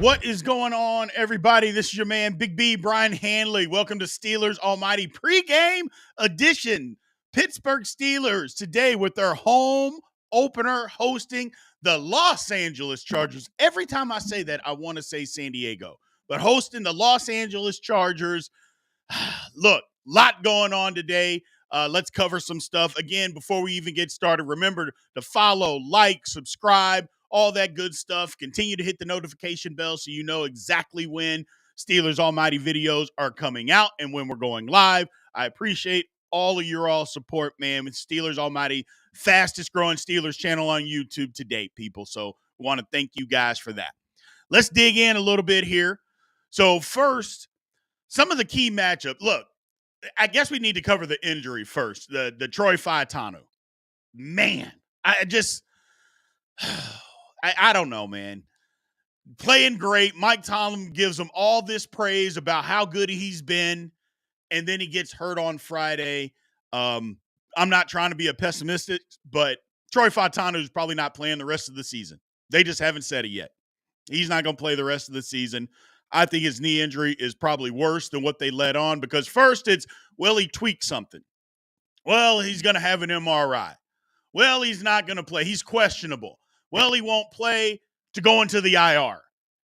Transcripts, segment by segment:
What is going on, everybody? This is your man, Big B, Brian Hanley. Welcome to Steelers Almighty pregame edition. Pittsburgh Steelers today with their home opener hosting the Los Angeles Chargers. Every time I say that, I want to say San Diego, but hosting the Los Angeles Chargers. Look, lot going on today. Let's cover some stuff. Again, before we even get started, remember to follow, like, subscribe, all that good stuff. Continue to hit the notification bell so you know exactly when Steelers Almighty videos are coming out and when we're going live. I appreciate all of your all support, man. With Steelers Almighty, fastest growing Steelers channel on YouTube to date, people. So we want to thank you guys for that. Let's dig in a little bit here. So first, some of the key matchup. Look, I guess we need to cover the injury first. The Troy Fautanu. Man, I don't know, man. Playing great. Mike Tomlin gives him all this praise about how good he's been, and then he gets hurt on Friday. I'm not trying to be a pessimistic, but Troy Fautanu is probably not playing the rest of the season. They just haven't said it yet. He's not going to play the rest of the season. I think his knee injury is probably worse than what they let on because first it's, well, he tweaked something. Well, he's going to have an MRI. Well, he's not going to play. He's questionable. Well, he won't play to go into the IR.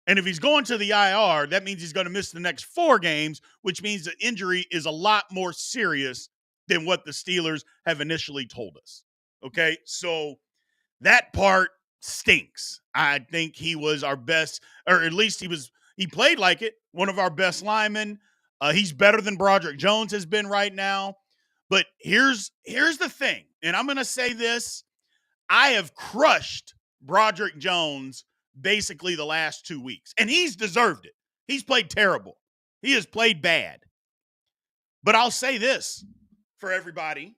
And if he's going to the IR, that means he's going to miss the next 4 games, which means the injury is a lot more serious than what the Steelers have initially told us. Okay, so that part stinks. I think he was our best, or at least he played like it, one of our best linemen. He's better than Broderick Jones has been right now. But here's the thing, and I'm going to say this. I have crushed Broderick Jones basically the last 2 weeks, and he's deserved it. He's played terrible. He has played bad. But I'll say this for everybody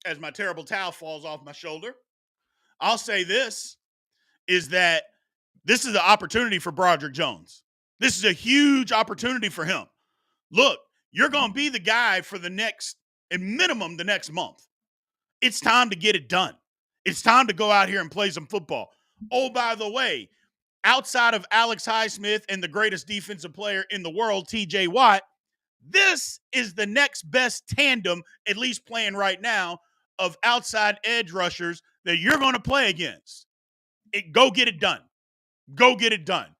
as my terrible towel falls off my shoulder. I'll say this is that this is an opportunity for Broderick Jones. This is a huge opportunity for him. Look, you're going to be the guy for the next, at minimum, the next month. It's time to get it done. It's time to go out here and play some football. Oh, by the way, outside of Alex Highsmith and the greatest defensive player in the world, TJ Watt, this is the next best tandem, at least playing right now, of outside edge rushers that you're going to play against. Go get it done. Go get it done.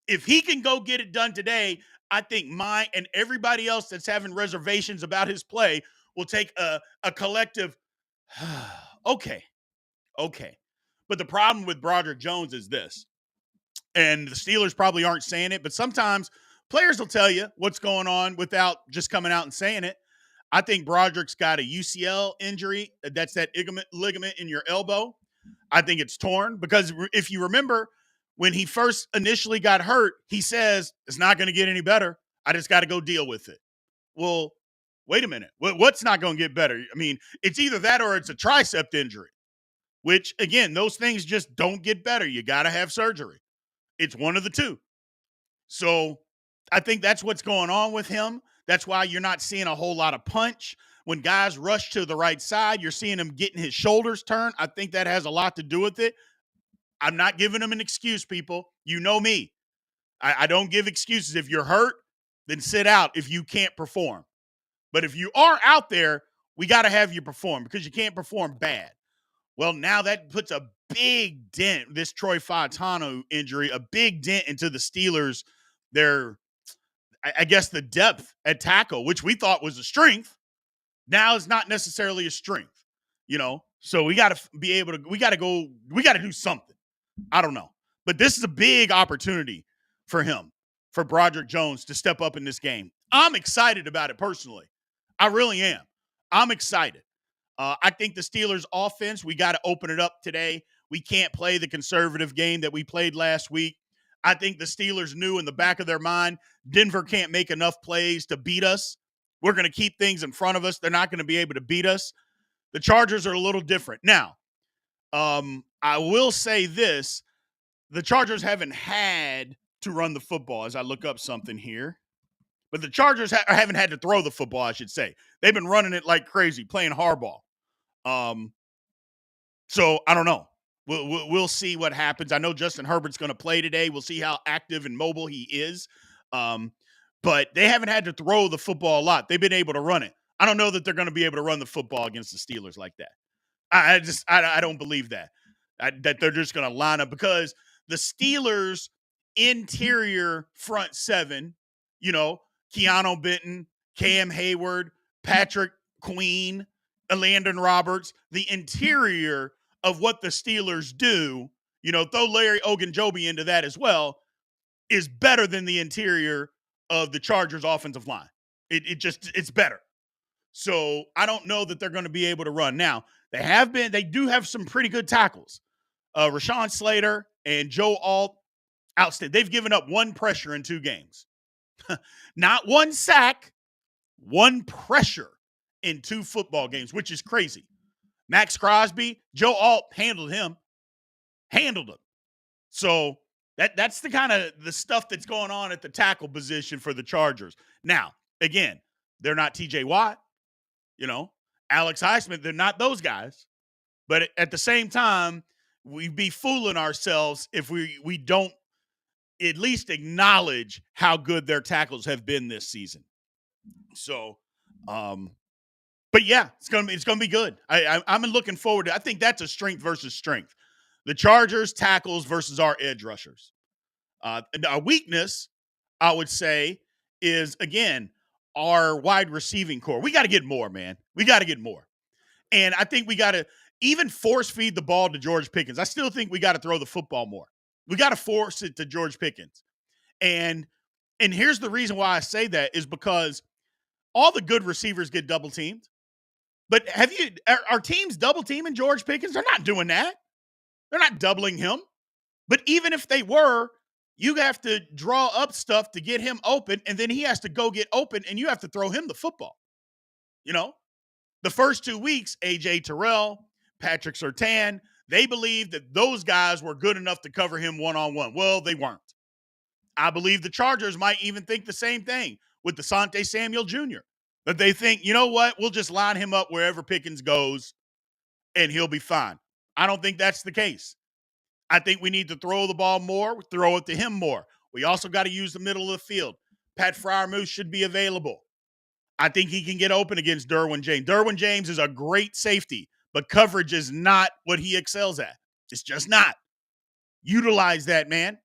If he can go get it done today, I think mine and everybody else that's having reservations about his play will take a collective, okay. But the problem with Broderick Jones is this, and the Steelers probably aren't saying it, but sometimes players will tell you what's going on without just coming out and saying it. I think Broderick's got a UCL injury. That's that ligament in your elbow. I think it's torn because if you remember, when he first initially got hurt, he says, it's not going to get any better. I just got to go deal with it. Well, wait a minute. What's not going to get better? I mean, it's either that or it's a tricep injury, which, again, those things just don't get better. You got to have surgery. It's one of the two. So I think that's what's going on with him. That's why you're not seeing a whole lot of punch. When guys rush to the right side, you're seeing him getting his shoulders turned. I think that has a lot to do with it. I'm not giving him an excuse, people. You know me. I don't give excuses. If you're hurt, then sit out if you can't perform. But if you are out there, we got to have you perform because you can't perform bad. Well, now that puts a big dent, this Troy Fautanu injury, a big dent into the Steelers, I guess the depth at tackle, which we thought was a strength, now is not necessarily a strength, So we got to be able to, we got to do something. I don't know. But this is a big opportunity for him, for Broderick Jones to step up in this game. I'm excited about it personally. I really am. I'm excited. I think the Steelers offense, we got to open it up today. We can't play the conservative game that we played last week. I think the Steelers knew in the back of their mind, Denver can't make enough plays to beat us. We're going to keep things in front of us. They're not going to be able to beat us. The Chargers are a little different. Now, I will say this. The Chargers haven't had to run the football as I look up something here. But the Chargers haven't had to throw the football, I should say. They've been running it like crazy, playing Harbaugh. So I don't know. We'll see what happens. I know Justin Herbert's going to play today. We'll see how active and mobile he is. But they haven't had to throw the football a lot. They've been able to run it. I don't know that they're going to be able to run the football against the Steelers like that. I don't believe that. That they're just going to line up, because the Steelers' interior front seven, Keanu Benton, Cam Hayward, Patrick Queen, Landon Roberts, the interior of what the Steelers do, throw Larry Ogunjobi into that as well, is better than the interior of the Chargers' offensive line. It's better. So I don't know that they're going to be able to run. Now, they do have some pretty good tackles. Rashawn Slater and Joe Alt, outstanding. They've given up one pressure in 2 games. Not one sack, one pressure in 2 football games, which is crazy. Max Crosby, Joe Alt handled him. So that's the kind of the stuff that's going on at the tackle position for the Chargers. Now, again, they're not TJ Watt, Alex Highsmith. They're not those guys. But at the same time, we'd be fooling ourselves if we don't at least acknowledge how good their tackles have been this season. So, but yeah, it's gonna be good. I'm looking forward to. I think that's a strength versus strength. The Chargers tackles versus our edge rushers. A weakness, I would say, is again our wide receiving core. We got to get more, man. We got to get more, and I think we got to even force feed the ball to George Pickens. I still think we got to throw the football more. We got to force it to George Pickens, and here's the reason why I say that is because all the good receivers get double teamed. But are teams double teaming George Pickens? They're not doing that. They're not doubling him. But even if they were, you have to draw up stuff to get him open, and then he has to go get open, and you have to throw him the football. The first 2 weeks, A.J. Terrell, Patrick Surtain, they believed that those guys were good enough to cover him one-on-one. Well, they weren't. I believe the Chargers might even think the same thing with Asante Samuel Jr., that they think, you know what, we'll just line him up wherever Pickens goes, and he'll be fine. I don't think that's the case. I think we need to throw the ball more, throw it to him more. We also got to use the middle of the field. Pat Freiermuth should be available. I think he can get open against Derwin James. Derwin James is a great safety, but coverage is not what he excels at. It's just not. Utilize that, man.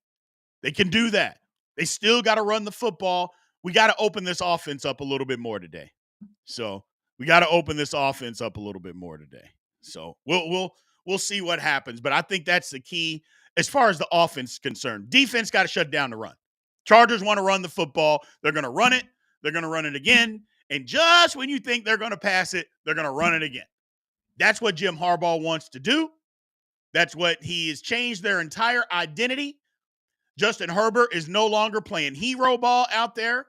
They can do that. They still got to run the football. We got to open this offense up a little bit more today. So we'll see what happens. But I think that's the key as far as the offense is concerned. Defense got to shut down the run. Chargers want to run the football. They're going to run it. They're going to run it again. And just when you think they're going to pass it, they're going to run it again. That's what Jim Harbaugh wants to do. That's what he has changed their entire identity. Justin Herbert is no longer playing hero ball out there.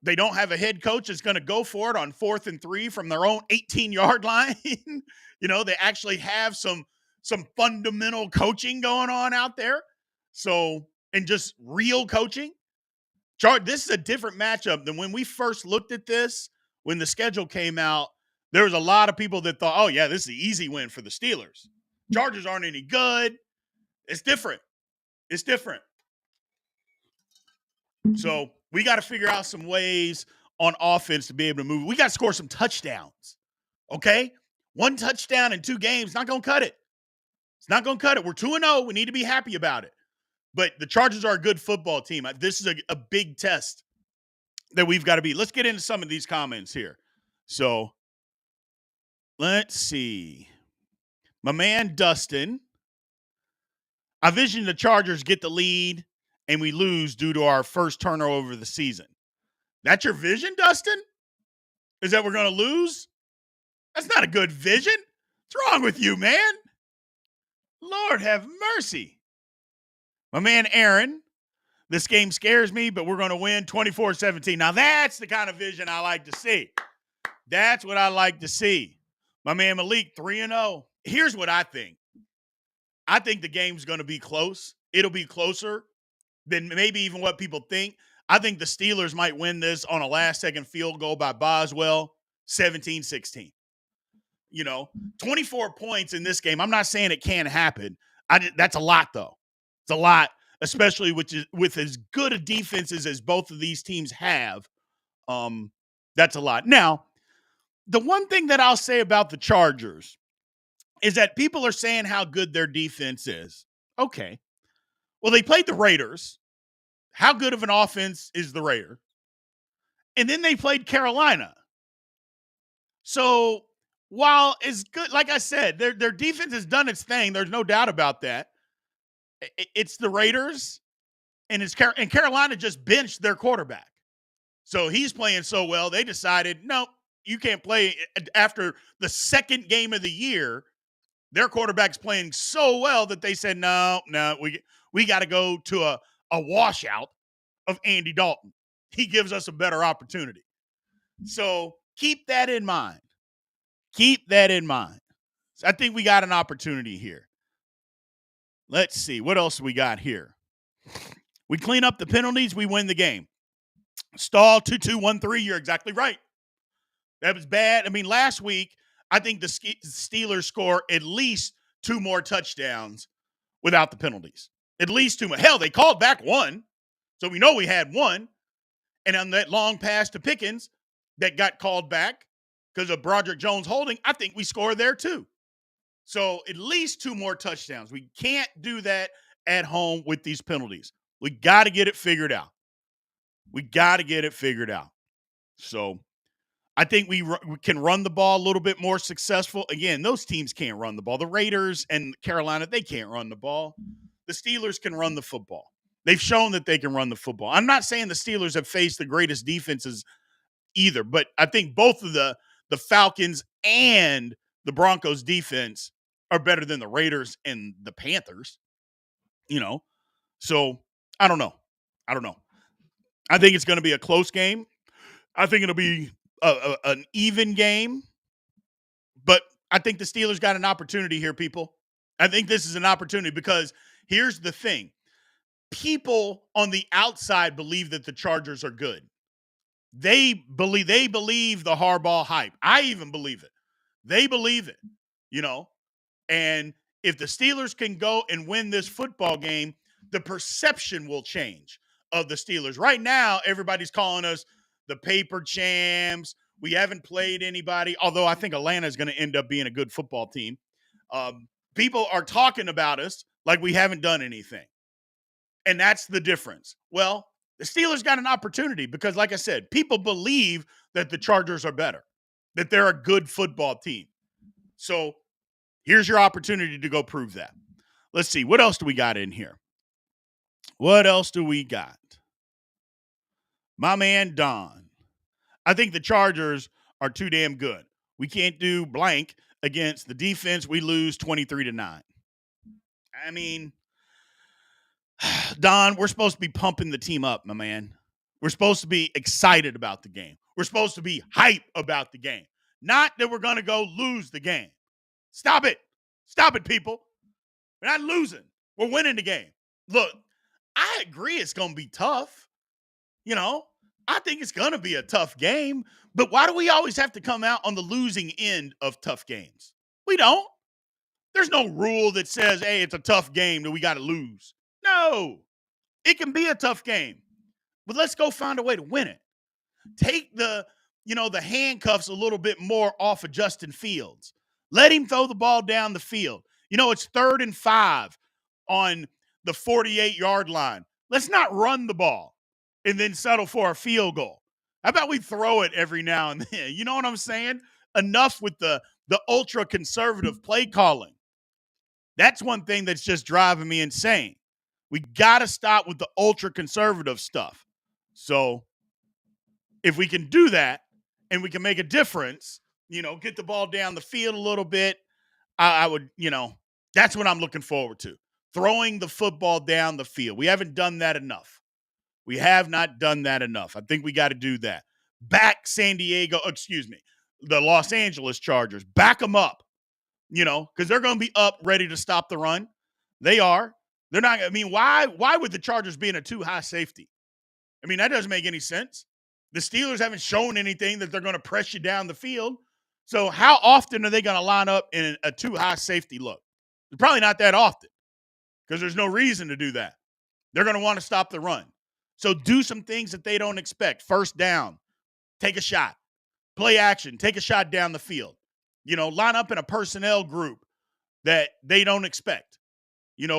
They don't have a head coach that's going to go for it on 4th and 3 from their own 18-yard line. They actually have some fundamental coaching going on out there. So, and just real coaching. This is a different matchup than when we first looked at this. When the schedule came out, there was a lot of people that thought, oh, yeah, this is an easy win for the Steelers. Chargers aren't any good. It's different. So we got to figure out some ways on offense to be able to move. We got to score some touchdowns, okay? 1 touchdown in 2 games, not going to cut it. It's not going to cut it. We're 2-0. We need to be happy about it. But the Chargers are a good football team. This is a big test that we've got to be. Let's get into some of these comments here. So let's see. My man Dustin. I vision the Chargers get the lead and we lose due to our first turnover of the season. That's your vision, Dustin? Is that we're going to lose? That's not a good vision. What's wrong with you, man? Lord have mercy. My man Aaron, this game scares me, but we're going to win 24-17. Now, that's the kind of vision I like to see. That's what I like to see. My man Malik, 3-0. Here's what I think. I think the game's going to be close. It'll be closer than maybe even what people think. I think the Steelers might win this on a last-second field goal by Boswell, 17-16. You know, 24 points in this game. I'm not saying it can't happen. That's a lot, though. It's a lot, especially with as good a defenses as both of these teams have. That's a lot. Now, the one thing that I'll say about the Chargers is that people are saying how good their defense is. Okay. Well, they played the Raiders. How good of an offense is the Raiders? And then they played Carolina. So while it's good, like I said, their defense has done its thing. There's no doubt about that. It's the Raiders, and and Carolina just benched their quarterback. So he's playing so well, they decided, no, you can't play after the second game of the year. Their quarterback's playing so well that they said, no, we got to go to a washout of Andy Dalton. He gives us a better opportunity. So keep that in mind. Keep that in mind. So I think we got an opportunity here. Let's see. What else we got here? We clean up the penalties. We win the game. Stall 2-2-1-3. You're exactly right. That was bad. I mean, last week, I think the Steelers score at least 2 more touchdowns without the penalties. At least 2 more. Hell, they called back 1. So we know we had 1. And on that long pass to Pickens that got called back because of Broderick Jones holding, I think we scored there too. So at least 2 more touchdowns. We can't do that at home with these penalties. We got to get it figured out. So I think we can run the ball a little bit more successful. Again, those teams can't run the ball. The Raiders and Carolina, they can't run the ball. The Steelers can run the football. They've shown that they can run the football. I'm not saying the Steelers have faced the greatest defenses either, but I think both of the Falcons and the Broncos defense are better than the Raiders and the Panthers, So I don't know. I think it's going to be a close game. I think it'll be an even game, but I think the Steelers got an opportunity here, people. I think this is an opportunity because here's the thing. People on the outside believe that the Chargers are good. They believe the Harbaugh hype. I even believe it. They believe it, And if the Steelers can go and win this football game, the perception will change of the Steelers. Right now, everybody's calling us the paper champs. We haven't played anybody, although I think Atlanta is going to end up being a good football team. People are talking about us like we haven't done anything. And that's the difference. Well, the Steelers got an opportunity because, like I said, people believe that the Chargers are better, that they're a good football team. So here's your opportunity to go prove that. Let's see. What else do we got in here? What else do we got? My man, Don. I think the Chargers are too damn good. We can't do blank against the defense. We lose 23-9. I mean, Don, we're supposed to be pumping the team up, my man. We're supposed to be excited about the game. We're supposed to be hype about the game. Not that we're going to go lose the game. Stop it. Stop it, people. We're not losing. We're winning the game. Look, I agree it's going to be tough. I think it's going to be a tough game. But why do we always have to come out on the losing end of tough games? We don't. There's no rule that says, hey, it's a tough game that we got to lose. No. It can be a tough game. But let's go find a way to win it. Take the handcuffs a little bit more off of Justin Fields. Let him throw the ball down the field. It's 3rd and 5 on the 48-yard line. Let's not run the ball and then settle for a field goal. How about we throw it every now and then? You know what I'm saying? Enough with the ultra-conservative play calling. That's one thing that's just driving me insane. We got to stop with the ultra-conservative stuff. So if we can do that and we can make a difference, get the ball down the field a little bit, I would, that's what I'm looking forward to. Throwing the football down the field. We haven't done that enough. We have not done that enough. I think we got to do that. Back the Los Angeles Chargers. Back them up, because they're going to be up ready to stop the run. They are. They're not. I mean, why would the Chargers be in a too high safety? I mean, that doesn't make any sense. The Steelers haven't shown anything that they're going to press you down the field. So how often are they going to line up in a too high safety look? Probably not that often because there's no reason to do that. They're going to want to stop the run. So do some things that they don't expect. First down, take a shot. Play action, take a shot down the field. Line up in a personnel group that they don't expect.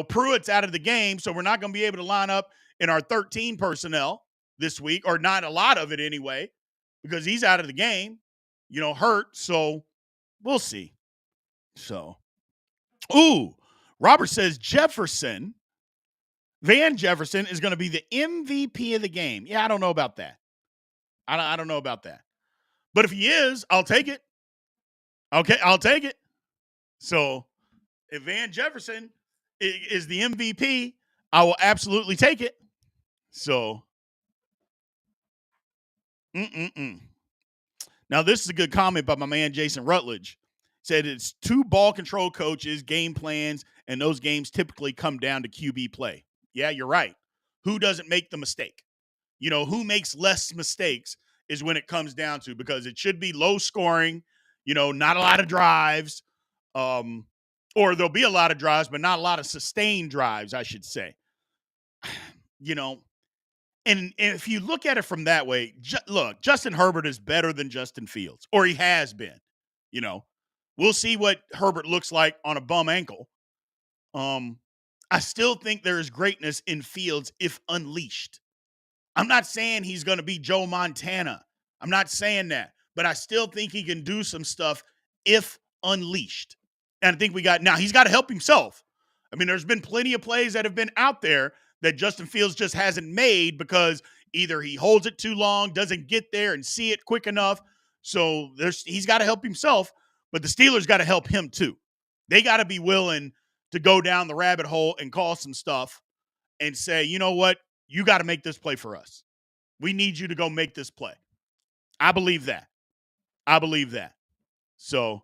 Pruitt's out of the game, so we're not going to be able to line up in our 13 personnel this week, or not a lot of it anyway, because he's out of the game, hurt. So we'll see. So, Robert says Van Jefferson is going to be the MVP of the game. Yeah, I don't know about that. I don't know about that. But if he is, I'll take it. Okay, I'll take it. So if Van Jefferson is the MVP, I will absolutely take it. So, Now, this is a good comment by my man Jason Rutledge. Said it's 2 ball control coaches, game plans, and those games typically come down to QB play. Yeah, you're right. Who doesn't make the mistake? Who makes less mistakes is when it comes down to, because it should be low scoring, not a lot of drives, or there'll be a lot of drives, but not a lot of sustained drives, I should say. And if you look at it from that way, look, Justin Herbert is better than Justin Fields, or he has been. We'll see what Herbert looks like on a bum ankle. I still think there is greatness in Fields if unleashed. I'm not saying he's going to be Joe Montana. I'm not saying that. But I still think he can do some stuff if unleashed. And I think now he's got to help himself. I mean, there's been plenty of plays that have been out there that Justin Fields just hasn't made because either he holds it too long, doesn't get there and see it quick enough. So he's got to help himself, but the Steelers got to help him too. They got to be willing to go down the rabbit hole and call some stuff and say, you know what? You got to make this play for us. We need you to go make this play. I believe that. So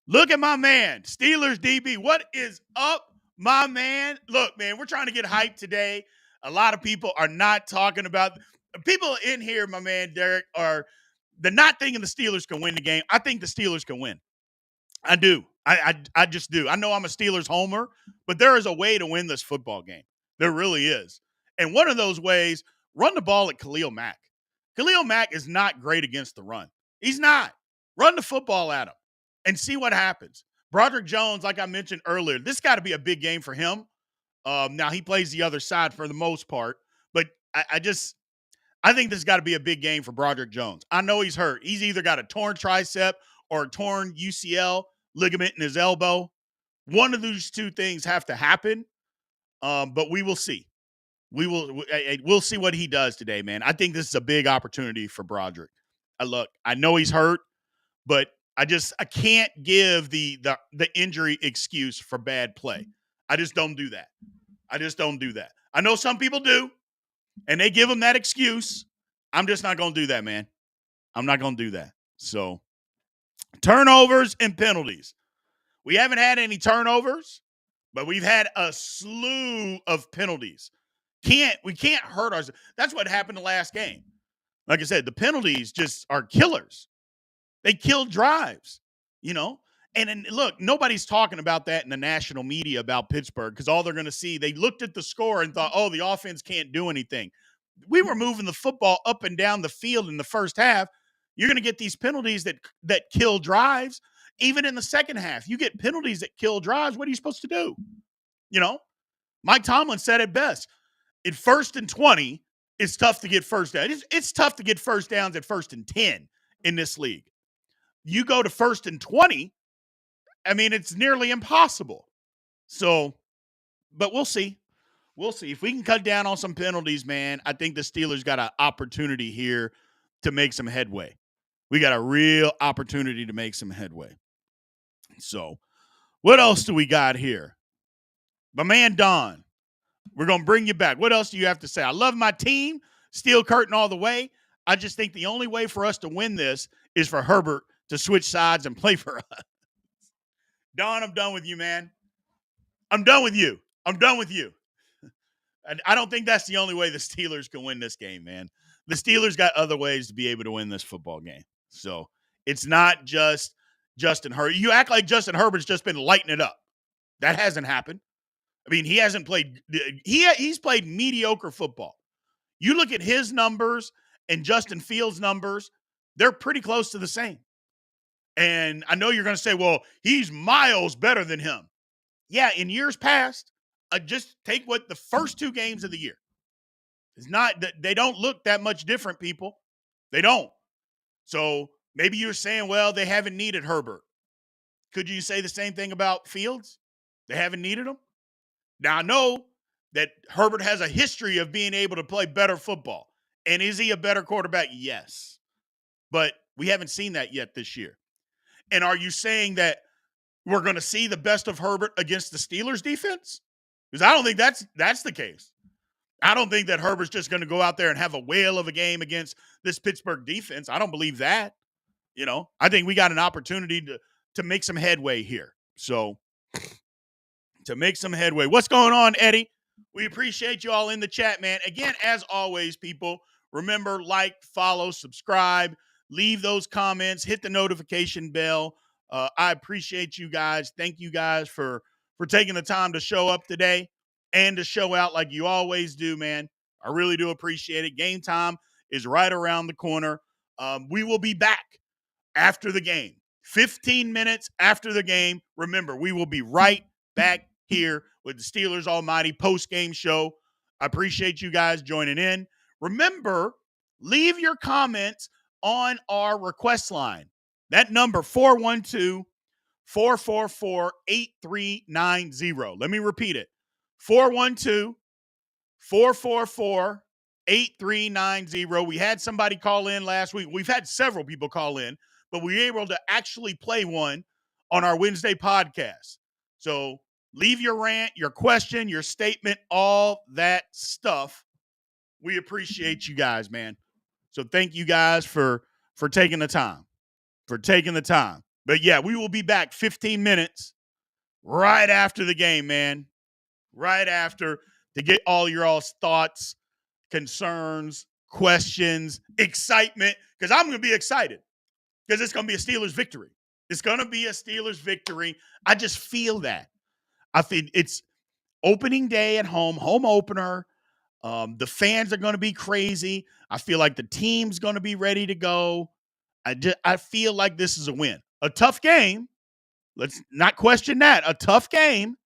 look at my man, Steelers DB. What is up, my man? Look, man, we're trying to get hyped today. A lot of people are not talking about – people in here, my man, Derek, they're not thinking the Steelers can win the game. I think the Steelers can win. I do. I just do. I know I'm a Steelers homer, but there is a way to win this football game. There really is. And one of those ways, run the ball at Khalil Mack. Khalil Mack is not great against the run. He's not. Run the football at him and see what happens. Broderick Jones, like I mentioned earlier, this got to be a big game for him. Now, he plays the other side for the most part, but I think this got to be a big game for Broderick Jones. I know he's hurt. He's either got a torn tricep or a torn UCL ligament in his elbow. One of those two things have to happen, but we will see. We'll see what he does today, man. I think this is a big opportunity for Broderick. I know he's hurt, but I can't give the injury excuse for bad play. I just don't do that. I know some people do, and they give him that excuse. I'm just not going to do that, man. I'm not going to do that. So, turnovers and penalties. We haven't had any turnovers, but we've had a slew of penalties. We can't hurt ourselves. That's what happened the last game. Like I said, the penalties just are killers. They kill drives, And look, nobody's talking about that in the national media about Pittsburgh because all they're going to see, they looked at the score and thought, oh, the offense can't do anything. We were moving the football up and down the field in the first half. You're going to get these penalties that kill drives. Even in the second half, you get penalties that kill drives. What are you supposed to do? Mike Tomlin said it best. At 1st and 20, it's tough to get first down. It's tough to get first downs at 1st and 10 in this league. You go to 1st and 20, I mean, it's nearly impossible. So, but we'll see. We'll see. If we can cut down on some penalties, man, I think the Steelers got an opportunity here to make some headway. We got a real opportunity to make some headway. So, what else do we got here? My man, Don, we're going to bring you back. What else do you have to say? I love my team, Steel Curtain all the way. I just think the only way for us to win this is for Herbert to switch sides and play for us. Don, I'm done with you, man. I'm done with you. And I don't think that's the only way the Steelers can win this game, man. The Steelers got other ways to be able to win this football game. So it's not just Justin Herbert. You act like Justin Herbert's just been lighting it up. That hasn't happened. I mean, he hasn't played – he's played mediocre football. You look at his numbers and Justin Fields' numbers, they're pretty close to the same. And I know you're going to say, well, he's miles better than him. Yeah, in years past, just take what the first 2 games of the year. It's not – they don't look that much different, people. They don't. So maybe you're saying, well, they haven't needed Herbert. Could you say the same thing about Fields? They haven't needed him? Now, I know that Herbert has a history of being able to play better football. And is he a better quarterback? Yes. But we haven't seen that yet this year. And are you saying that we're going to see the best of Herbert against the Steelers defense? Because I don't think that's the case. I don't think that Herbert's just going to go out there and have a whale of a game against this Pittsburgh defense. I don't believe that. I think we got an opportunity to make some headway here. So, to make some headway. What's going on, Eddie? We appreciate you all in the chat, man. Again, as always, people, remember, like, follow, subscribe, leave those comments, hit the notification bell. I appreciate you guys. Thank you guys for taking the time to show up today and to show out like you always do, man. I really do appreciate it. Game time is right around the corner. We will be back after the game. 15 minutes after the game. Remember, we will be right back here with the Steelers Almighty post-game show. I appreciate you guys joining in. Remember, leave your comments on our request line. That number, 412-444-8390. Let me repeat it. 412-444-8390. We had somebody call in last week. We've had several people call in, but we were able to actually play one on our Wednesday podcast. So leave your rant, your question, your statement, all that stuff. We appreciate you guys, man. So thank you guys for taking the time. But yeah, we will be back 15 minutes right after the game, man. Right after, to get all your all's thoughts, concerns, questions, excitement, because I'm going to be excited because it's going to be a Steelers victory. It's going to be a Steelers victory. I just feel that. I think it's opening day at home opener. The fans are going to be crazy. I feel like the team's going to be ready to go. I feel like this is a win. A tough game. Let's not question that. A tough game,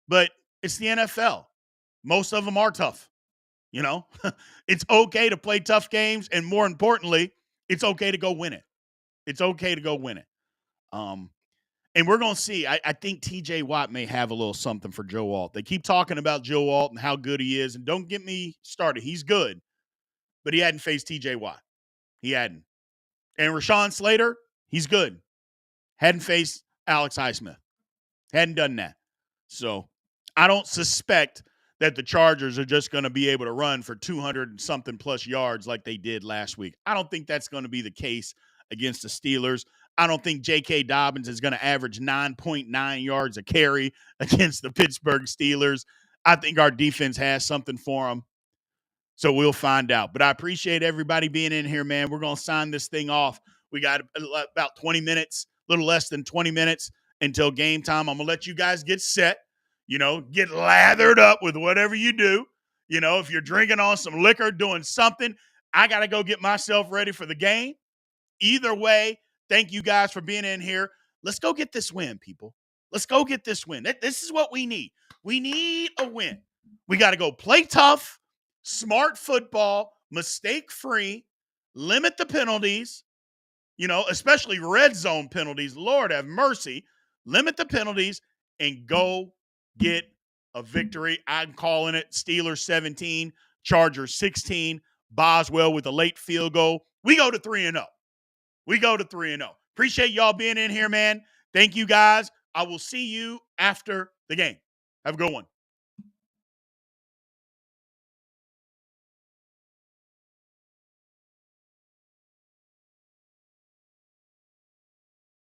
but it's the NFL. Most of them are tough. It's okay to play tough games, and more importantly, it's okay to go win it. And we're going to see. I think TJ Watt may have a little something for Joe Alt. They keep talking about Joe Alt and how good he is, and don't get me started. He's good, but he hadn't faced TJ Watt. He hadn't. And Rashawn Slater, he's good. Hadn't faced Alex Highsmith. Hadn't done that. So I don't suspect that the Chargers are just going to be able to run for 200 and something plus yards like they did last week. I don't think that's going to be the case against the Steelers. I don't think J.K. Dobbins is going to average 9.9 yards a carry against the Pittsburgh Steelers. I think our defense has something for them. So we'll find out. But I appreciate everybody being in here, man. We're going to sign this thing off. We got about 20 minutes, a little less than 20 minutes until game time. I'm going to let you guys get set, get lathered up with whatever you do. If you're drinking on some liquor, doing something, I got to go get myself ready for the game. Either way, thank you guys for being in here. Let's go get this win, people. Let's go get this win. This is what we need. We need a win. We got to go play tough, smart football, mistake-free, limit the penalties, especially red zone penalties. Lord have mercy. Limit the penalties and go get a victory. I'm calling it Steelers 17, Chargers 16, Boswell with a late field goal. We go to 3-0. Appreciate y'all being in here, man. Thank you, guys. I will see you after the game. Have a good one.